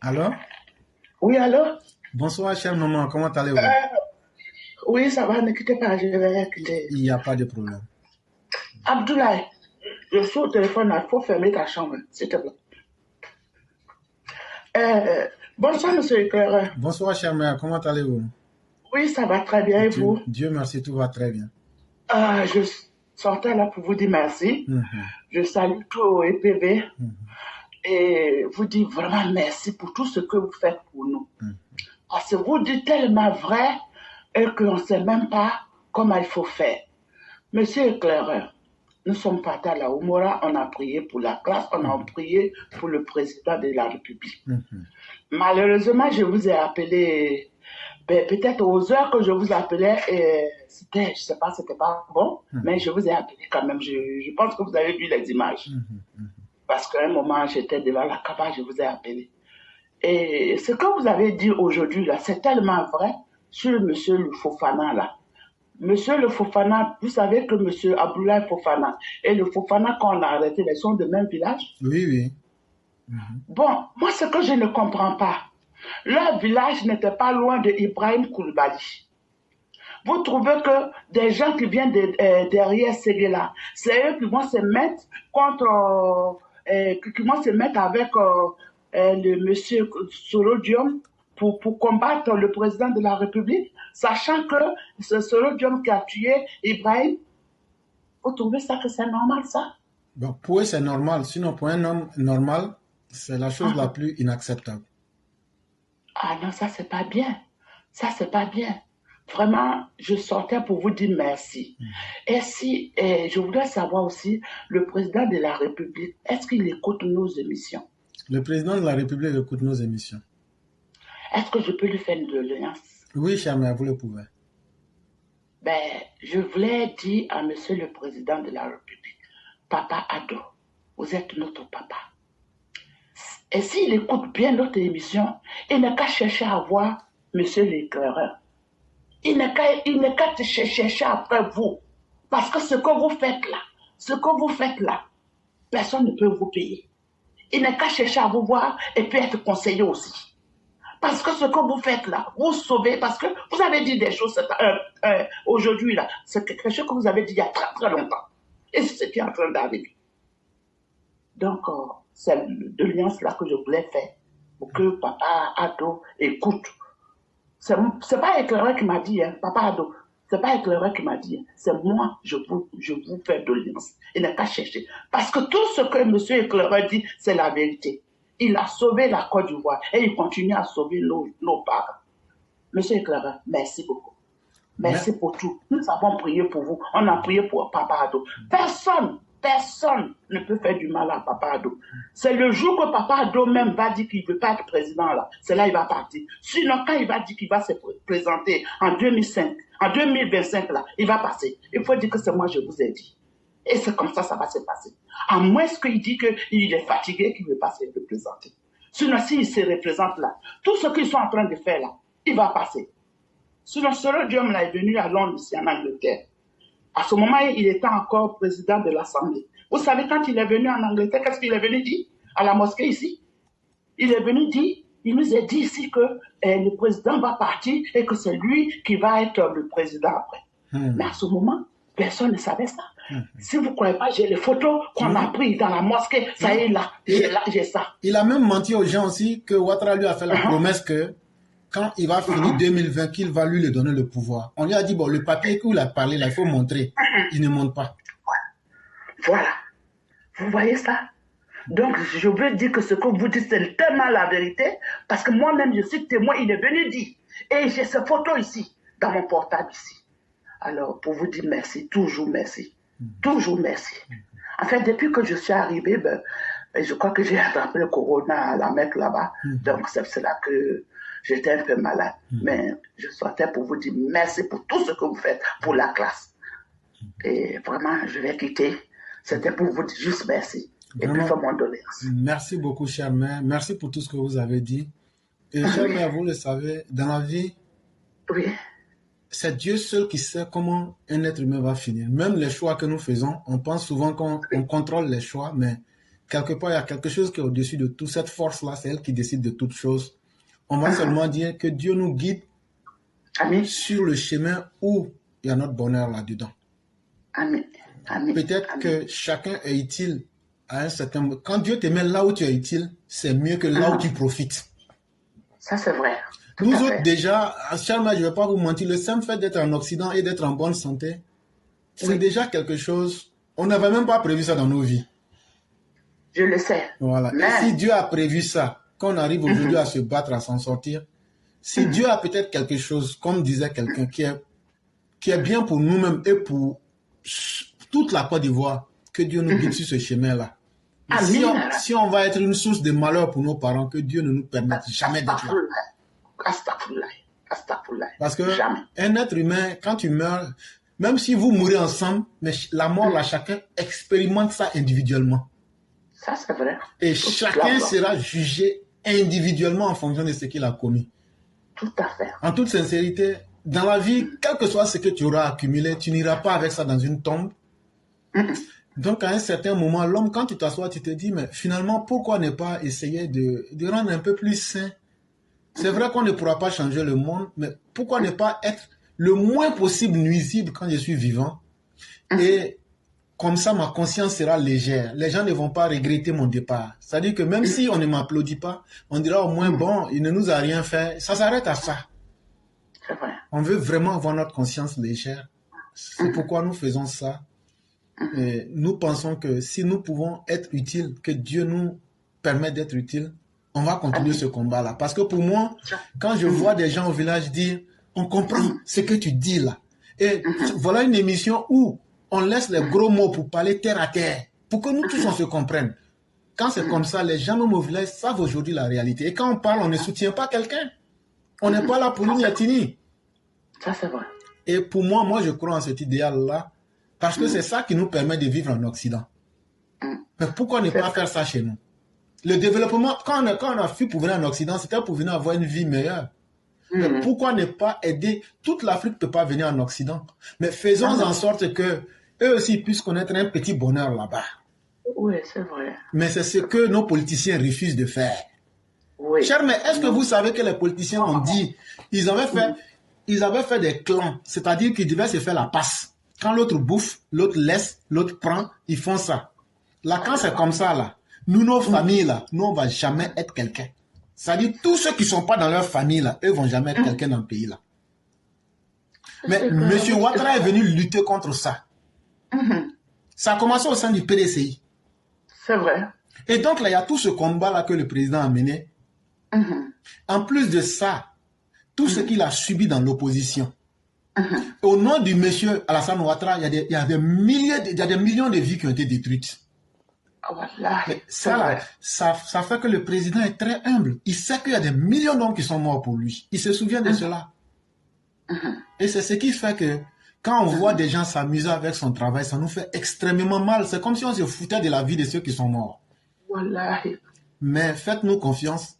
Alors, Oui, allô? bonsoir, chère maman, comment allez-vous? Euh, oui, ça va, ne quittez pas, je vais quitter. Il n'y a pas de problème. Abdoulaye, je suis au téléphone, il faut fermer ta chambre, s'il te plaît. Euh, Bonsoir, monsieur éclaireur. Bonsoir, chère mère, comment allez-vous? Oui, ça va très bien, et Dieu, vous? Dieu merci, tout va très bien. Je sortais là pour vous dire merci. Mhm, Je salue tout au EPV mhm, et vous dire vraiment merci pour tout ce que vous faites pour nous. mhm. Parce que vous dites tellement vrai et qu'on ne sait même pas comment il faut faire. Monsieur éclaireur, nous sommes partis à la Oumora, on a prié pour la classe, on a prié pour le président de la République. Mhm. Malheureusement, je vous ai appelé, peut-être aux heures que je vous appelais, c'était, je sais pas, c'était pas bon, mais je vous ai appelé quand même. Je pense que vous avez vu les images. Parce qu'à un moment, j'étais devant la cabane, je vous ai appelé. Et ce que vous avez dit aujourd'hui, là, c'est tellement vrai sur monsieur le Fofana, là. Monsieur le Fofana, vous savez que monsieur Abdoulaye Fofana et le Fofana, quand on a arrêté, ils sont de même village. Oui, oui. Mhm. Bon, moi, ce que je ne comprends pas, leur village n'était pas loin de Ibrahim Koulibaly. Vous trouvez que des gens qui viennent derrière Séguéla, c'est eux qui vont se mettre contre, qui vont se mettre avec le monsieur Solodium pour combattre le président de la République, sachant que c'est Solodium qui a tué Ibrahim. Vous trouvez ça que c'est normal, ça? Bon, pour eux, c'est normal. Sinon, pour un homme normal, c'est la chose la Ah, plus inacceptable. ah non, ça, c'est pas bien. Ça, c'est pas bien. Vraiment, je sortais pour vous dire merci. Et si, je voudrais savoir aussi, le président de la République, est-ce qu'il écoute nos émissions? Le président de la République écoute nos émissions. Est-ce que je peux lui faire une doléance? Oui, chère mère, vous le pouvez. Ben, je voulais dire à monsieur le président de la République, Papa Ado, vous êtes notre papa. Et s'il écoute bien notre émission, il n'a qu'à chercher à voir monsieur l'éclaireur. Il n'a qu'à chercher après vous. Parce que ce que vous faites là, personne ne peut vous payer. Il n'a qu'à chercher à vous voir et puis être conseiller aussi. Parce que ce que vous faites là, vous sauvez, parce que vous avez dit des choses aujourd'hui là, c'est quelque chose que vous avez dit il y a très très longtemps. Et c'est ce qui est en train d'arriver. Donc, c'est de l'alliance là que je voulais faire pour que papa Ado écoute. C'est pas éclaireur qui m'a dit, hein, papa Ado. C'est pas éclaireur qui m'a dit, hein, c'est moi, je vous fais de l'alliance. Il n'a qu'à chercher. Parce que tout ce que monsieur éclaireur dit, c'est la vérité. Il a sauvé la Côte d'Ivoire et il continue à sauver nos parents. Monsieur éclaireur, merci beaucoup. Mais, Merci pour tout. Nous avons prié pour vous. On a prié pour Papa Ado. Personne ne peut faire du mal à Papa Ado. C'est le jour que Papa Ado même va dire qu'il ne veut pas être président là. C'est là qu'il va partir. Sinon, quand il va dire qu'il va se présenter en 2005, en 2025 là, il va passer. Il faut dire que c'est moi, je vous ai dit. Et c'est comme ça va se passer. À moins qu'il dit qu'il est fatigué, qu'il ne veut pas se représenter. Sinon, s'il se représente là, tout ce qu'ils sont en train de faire là, il va passer. Sinon, Solodium là est venu à Londres, ici en Angleterre. À ce moment, il était encore président de l'Assemblée. Vous savez, quand il est venu en Angleterre, qu'est-ce qu'il est venu dire à la mosquée ici? Il est venu dire, il nous a dit ici que le président va partir et que c'est lui qui va être le président après. Mais à ce moment, personne ne savait ça. Si vous ne croyez pas, j'ai les photos qu'on a prises dans la mosquée. Ça y est là, j'ai ça. Il a même menti aux gens aussi que Ouattara lui a fait la promesse que quand il va finir 2020, qu'il va lui donner le pouvoir. On lui a dit, bon, le papier qu'il a parlé, là, il faut montrer. Il ne montre pas. Voilà. Vous voyez ça? Donc, je veux dire que ce que vous dites, c'est tellement la vérité, parce que moi-même, je suis témoin, il est venu dire. Et j'ai ces photos ici, dans mon portable ici. Alors, pour vous dire merci, toujours merci. Toujours merci. En fait, depuis que je suis arrivée, je crois que j'ai attrapé le corona à la Mecque là-bas. Donc, c'est là que j'étais un peu malade. Mais je sortais pour vous dire merci pour tout ce que vous faites pour la classe. Et vraiment, je vais quitter. C'était pour vous dire juste merci. Et puis, faire mon doléance. Merci beaucoup, chère mère. Merci pour tout ce que vous avez dit. Et chère mère, vous le savez, dans la vie, oui, c'est Dieu seul qui sait comment un être humain va finir. Même les choix que nous faisons, on pense souvent qu'on contrôle les choix, mais quelque part, il y a quelque chose qui est au-dessus de tout. Cette force-là, c'est elle qui décide de toutes choses. On va seulement dire que Dieu nous guide Amen. sur le chemin où il y a notre bonheur là-dedans. Amen. Amen. Peut-être Amen. que chacun est utile à un certain moment. Quand Dieu te met là où tu es utile, c'est mieux que là où tu profites. Ça, c'est vrai. Tout Nous à autres, fait. déjà, Charles, je ne vais pas vous mentir, le simple fait d'être en Occident et d'être en bonne santé, c'est Oui. déjà quelque chose. On n'avait même pas prévu ça dans nos vies. Je le sais. Voilà. Mais, Et si Dieu a prévu ça, qu'on arrive aujourd'hui à se battre, à s'en sortir, si Dieu a peut-être quelque chose, comme disait quelqu'un, qui est bien pour nous-mêmes et pour toute la Côte d'Ivoire, que Dieu nous guide sur ce chemin-là. Amen. Si on va être une source de malheur pour nos parents, que Dieu ne nous permette jamais d'être là. Astaghfirullah. Astaghfirullah. Parce que Jamais. un être humain, quand tu meurs, même si vous mourrez ensemble, mais la mort, là, chacun expérimente ça individuellement. Ça, c'est vrai. Et Tout chacun là-bas. sera jugé individuellement en fonction de ce qu'il a commis. Tout à fait. En toute sincérité, dans la vie, quel que soit ce que tu auras accumulé, tu n'iras pas avec ça dans une tombe. Donc, à un certain moment, l'homme, quand tu t'assois, tu te dis, mais finalement, pourquoi ne pas essayer de rendre un peu plus sain? C'est vrai qu'on ne pourra pas changer le monde, mais pourquoi ne pas être le moins possible nuisible quand je suis vivant? Et comme ça, ma conscience sera légère. Les gens ne vont pas regretter mon départ. C'est-à-dire que même si on ne m'applaudit pas, on dira au moins, bon, il ne nous a rien fait. Ça s'arrête à ça. C'est vrai. On veut vraiment avoir notre conscience légère. C'est pourquoi nous faisons ça. Et nous pensons que si nous pouvons être utiles, que Dieu nous permet d'être utiles, on va continuer ce combat-là. Parce que pour moi, quand je vois des gens au village dire, on comprend ce que tu dis là. Et voilà une émission où on laisse les gros mots pour parler terre à terre, pour que nous tous on se comprenne. Quand c'est comme ça, les gens même au village savent aujourd'hui la réalité. Et quand on parle, on ne soutient pas quelqu'un. On n'est pas là pour une yatini. Ça, c'est vrai. Et pour moi, je crois en cet idéal-là, parce que c'est ça qui nous permet de vivre en Occident. Mais pourquoi ne pas faire ça chez nous? Le développement, quand on a fui pour venir en Occident, c'était pour venir avoir une vie meilleure. Mais pourquoi ne pas aider? Toute l'Afrique ne peut pas venir en Occident. Mais faisons en sorte que eux aussi puissent connaître un petit bonheur là-bas. Oui, c'est vrai. Mais c'est ce que nos politiciens refusent de faire. Oui. Cher, mais est-ce que vous savez que les politiciens ont dit, ils avaient fait des clans, c'est-à-dire qu'ils devaient se faire la passe. Quand l'autre bouffe, l'autre laisse, l'autre prend, ils font ça. Là, quand c'est comme ça, là, nous, nos familles, là, nous, on ne va jamais être quelqu'un. C'est-à-dire, tous ceux qui ne sont pas dans leur famille, là, eux ne vont jamais être quelqu'un dans le pays, là. Mais M. Ouattara est venu lutter contre ça. Ça a commencé au sein du PDCI. C'est vrai. Et donc, là, il y a tout ce combat-là que le président a mené. En plus de ça, tout ce qu'il a subi dans l'opposition. Au nom du monsieur Alassane Ouattara, il y a des millions de vies qui ont été détruites. Oh, voilà. Ça fait que le président est très humble. Il sait qu'il y a des millions d'hommes qui sont morts pour lui. Il se souvient de cela. Et c'est ce qui fait que quand on voit des gens s'amuser avec son travail, ça nous fait extrêmement mal. C'est comme si on se foutait de la vie de ceux qui sont morts. Voilà. Mais faites-nous confiance.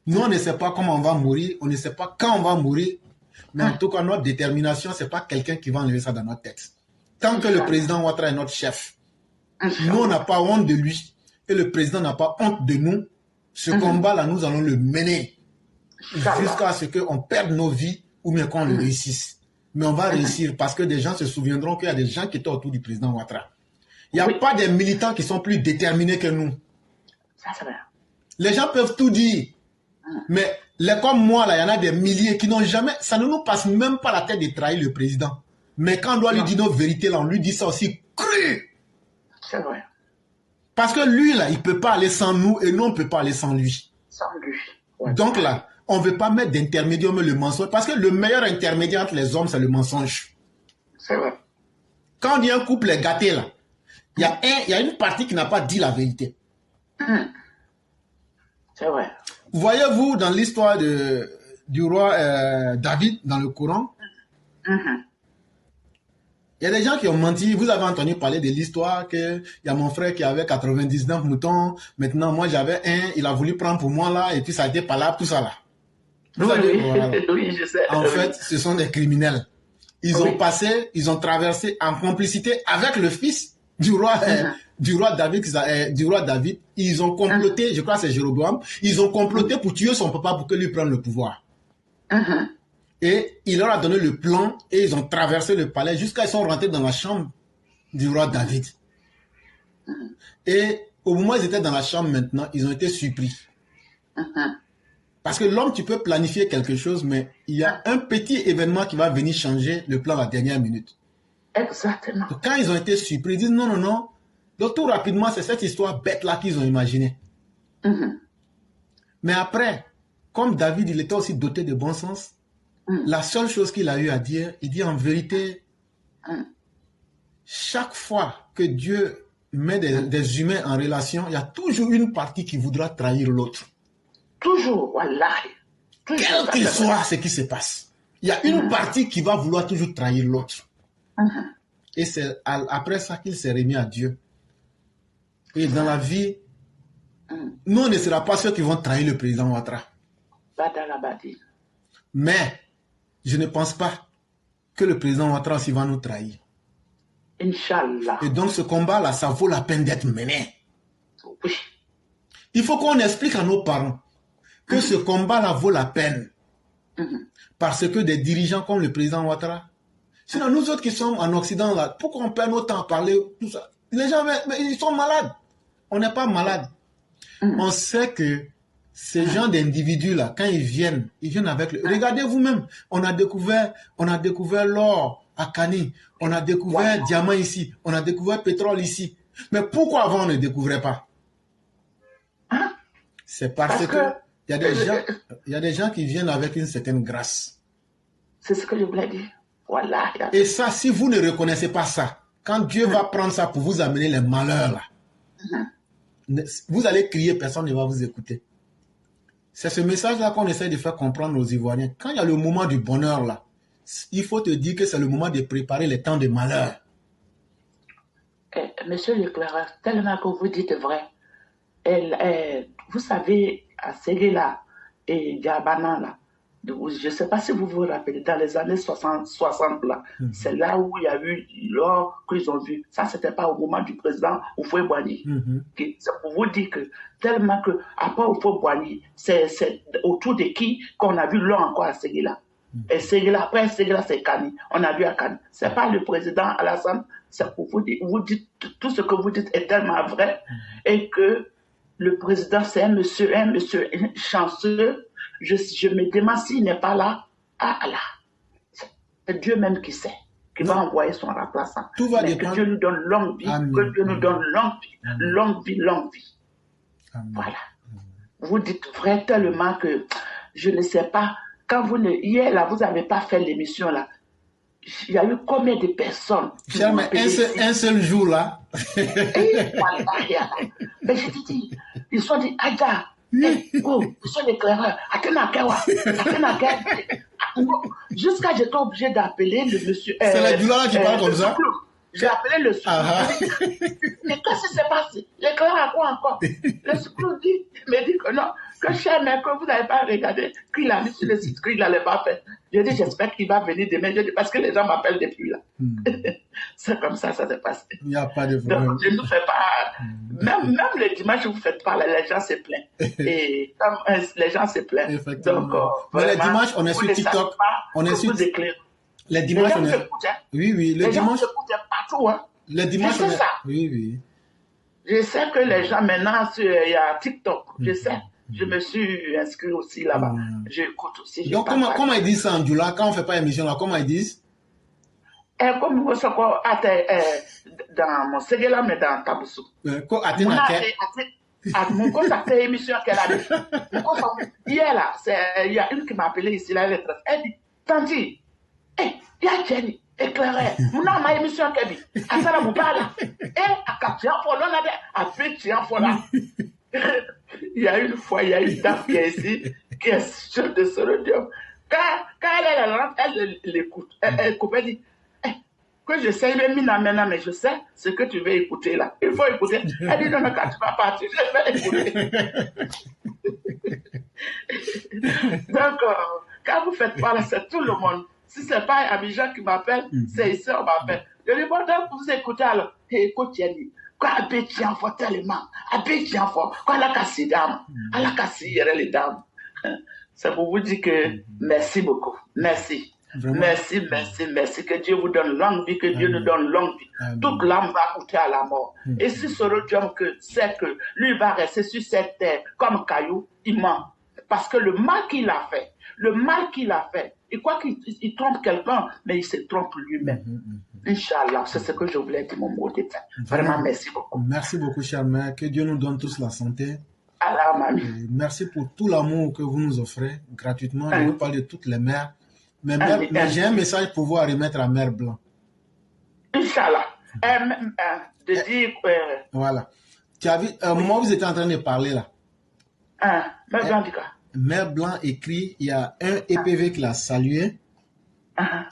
Nous, on ne sait pas comment on va mourir. On ne sait pas quand on va mourir. Mais en tout cas, notre détermination, ce n'est pas quelqu'un qui va enlever ça dans notre tête. Tant que le président Ouattara est notre chef, nous, on n'a pas honte de lui. Et le président n'a pas honte de nous. Ce combat-là, nous allons le mener jusqu'à ce qu'on perde nos vies ou bien qu'on le réussisse. Mais on va réussir parce que des gens se souviendront qu'il y a des gens qui étaient autour du président Ouattara. Il n'y a pas des militants qui sont plus déterminés que nous. Ça, c'est vrai. Les gens peuvent tout dire. Mais les comme moi, là, il y en a des milliers qui n'ont jamais... Ça ne nous passe même pas la tête de trahir le président. Mais quand on doit lui dire nos vérités, là, on lui dit ça aussi cru. C'est vrai. Parce que lui, là, il ne peut pas aller sans nous et nous, on ne peut pas aller sans lui. Sans lui. Ouais. Donc là, on ne veut pas mettre d'intermédiaire, mais le mensonge. Parce que le meilleur intermédiaire entre les hommes, c'est le mensonge. C'est vrai. Quand on dit un couple est gâté, là, il y a une partie qui n'a pas dit la vérité. C'est vrai. Voyez-vous dans l'histoire du roi David dans le Coran, il y a des gens qui ont menti. Vous avez entendu parler de l'histoire qu'il y a mon frère qui avait 99 moutons. Maintenant, moi, j'avais un. Il a voulu prendre pour moi là. Et puis, ça a été palabre, tout ça là. Vous savez, voilà. Oui, je sais. En fait, ce sont des criminels. Ils ont passé, ils ont traversé en complicité avec le fils. du roi David, ils ont comploté, je crois que c'est Jéroboam, ils ont comploté pour tuer son papa pour que lui prenne le pouvoir. Et il leur a donné le plan et ils ont traversé le palais jusqu'à ils sont rentrés dans la chambre du roi David. Et au moment où ils étaient dans la chambre maintenant, ils ont été surpris. Parce que l'homme, tu peux planifier quelque chose, mais il y a un petit événement qui va venir changer le plan à la dernière minute. Exactement. Donc, quand ils ont été surpris, ils disent non, non, non. Donc tout rapidement, c'est cette histoire bête-là qu'ils ont imaginée. Mais après, comme David, il était aussi doté de bon sens, la seule chose qu'il a eu à dire, il dit en vérité, chaque fois que Dieu met des humains en relation, il y a toujours une partie qui voudra trahir l'autre. Toujours, voilà. Quel qu'il soit ce qui se passe, il y a une partie qui va vouloir toujours trahir l'autre. Et c'est après ça qu'il s'est remis à Dieu. Et dans la vie, nous, on ne sera pas ceux qui vont trahir le président Ouattara. Mais je ne pense pas que le président Ouattara aussi va nous trahir. Inch'Allah. Et donc ce combat-là, ça vaut la peine d'être mené. Oui. Il faut qu'on explique à nos parents que ce combat-là vaut la peine. Parce que des dirigeants comme le président Ouattara, sinon nous autres qui sommes en Occident, là, pourquoi on perd notre temps à parler tout ça? Les gens, mais ils sont malades. On n'est pas malade. On sait que ces gens d'individus-là, quand ils viennent avec le... Regardez vous-même, on a découvert l'or à Kani, on a découvert diamant ici, on a découvert pétrole ici. Mais pourquoi avant on ne découvrait pas? C'est parce que il y a des gens qui viennent avec une certaine grâce. C'est ce que je voulais dire. Voilà. Et ça, si vous ne reconnaissez pas ça, quand Dieu va prendre ça pour vous amener les malheurs là, vous allez crier, personne ne va vous écouter. C'est ce message-là qu'on essaie de faire comprendre aux Ivoiriens. Quand il y a le moment du bonheur là, il faut te dire que c'est le moment de préparer les temps de malheur. Monsieur l'éclaireur, tellement que vous dites vrai. Vous savez, à Séguéla et Diabana, là, je ne sais pas si vous vous rappelez, dans les années 60 là, c'est là où il y a eu l'or qu'ils ont vu. Ça, ce n'était pas au moment du président Houphouët-Boigny. C'est pour vous dire que tellement que, après Houphouët-Boigny, c'est autour de qui qu'on a vu l'or encore à Séguéla. Et Séguéla, après Séguéla, c'est Kani. On a vu à Kani. Ce n'est pas le président Alassane, c'est pour vous dire, tout ce que vous dites est tellement vrai et que le président, c'est un monsieur chanceux. Je me demande s'il n'est pas là. C'est Dieu même qui sait, qui va envoyer son remplaçant. Tout va dépendre. Que Dieu nous donne longue vie, que Dieu nous donne longue vie. Amen. Voilà. Vous dites vrai tellement que je ne sais pas. Hier, là, vous n'avez pas fait l'émission, là. Il y a eu combien de personnes? Un seul jour, là. Mais je te dis, ils sont dit, Aïda, monsieur l'éclaireur, jusqu'à j'étais obligé d'appeler le monsieur. C'est le Dula qui parle comme ça? J'ai appelé le Souclou. Mais qu'est-ce qui s'est passé? L'éclaireur a quoi encore? Le Souclou me dit que non, que cher mec, que vous n'avez pas regardé, qu'il a mis sur le site, qu'il n'allait pas faire. Je dis, j'espère qu'il va venir demain. Je dis, parce que les gens m'appellent depuis là. C'est comme ça s'est passé. Il n'y a pas de problème. Donc, je ne fais pas. Même le dimanche, vous ne faites pas, les gens se plaignent. Et comme les gens se plaignent. Donc, mais les dimanches, on est sur TikTok. On est sur. Les dimanches, on est. Oui, le dimanche. Les gens s'écoutent partout. Hein. Le dimanche, on est. Ça. Oui. Je sais que les gens maintenant, il y a TikTok. Je sais. Je me suis inscrit aussi là-bas. J'écoute aussi. Donc, comment ils disent ça en Djoula, quand on ne fait pas émission là, comment ils disent? Comme vous savez, dans mon Séguéla, mais dans Taboussou. Mon contact émission qu'elle a dit. Hier là, il y a une qui m'a appelé ici, là, elle dit, Tanti, il y a Jenny, éclairé, mon nom ma émission qu'elle dit. À ça, vous parlez. À 4 ans, on a fait 4 ans, il y a une fois, il y a une dame qui est ici, qui est sur de ce radium. Quand elle l'écoute, elle coupe, elle dit, que je sais, mais je sais ce que tu veux écouter là. Il faut écouter. Elle dit, non, quand tu vas partir, je vais écouter. Donc, quand vous faites pas là, c'est tout le monde. Si ce n'est pas Abidjan qui m'appelle, c'est ici on m'appelle. Je dis, bon, donc vous écoutez alors. et Kotieni, quoi, Abéti en fort tellement, Abéti en fort, quoi, la cassie dame, à la cassie, les dames. C'est pour vous dire que merci beaucoup. Merci. Vraiment. Merci, merci, merci. Que Dieu vous donne longue vie, que Dieu nous donne longue vie. Amen. Toute l'âme va goûter à la mort. Et si ce Dieu que c'est que lui va rester sur cette terre comme caillou, il ment. Parce que le mal qu'il a fait, il croit qu'il trompe quelqu'un, mais il se trompe lui-même. Inch'Allah, c'est ce que je voulais dire, mon mot de fin. Vraiment, merci beaucoup. Merci beaucoup, chère mère. Que Dieu nous donne tous la santé. Allah, mamie. Merci pour tout l'amour que vous nous offrez gratuitement. Je vous parle de toutes les mères. Mais j'ai un message pour vous à remettre à Mère Blanc. Inch'Allah. De dire... Voilà. Tu as vu, moi, vous étiez en train de parler là. Mère Blanc dit quoi? Mère Blanc écrit, il y a un EPV qui l'a salué.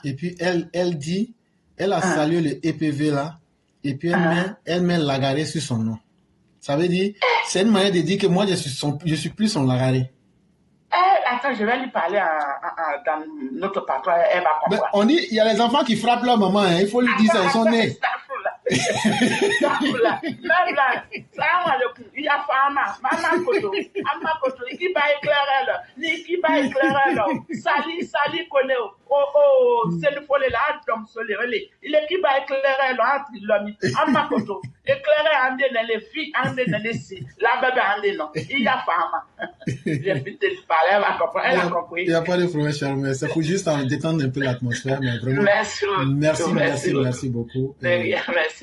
Et puis, elle dit, elle a salué le EPV là. Et puis, elle met Lagaré sur son nom. Ça veut dire, c'est une manière de dire que moi, je suis plus son Lagaré. Attends, je vais lui parler dans notre patron, elle va comprendre. On dit, il y a les enfants qui frappent leur maman, hein, il faut lui dire ça, ils sont nés. Il y a femme, maman koto, amma koto, qui va éclairer là, ni qui va éclairer là, sali connaît, c'est le folle là, dom soléré, il est qui va éclairer là, entre l'homme, amma koto, éclairer en les filles, en les si, la bébé en non, il y a femme. J'ai pu te parler, elle va comprendre, elle a compris. Il n'y a pas de problème, Charles, ça faut juste détendre un peu l'atmosphère, mais vraiment. Merci beaucoup. Merci.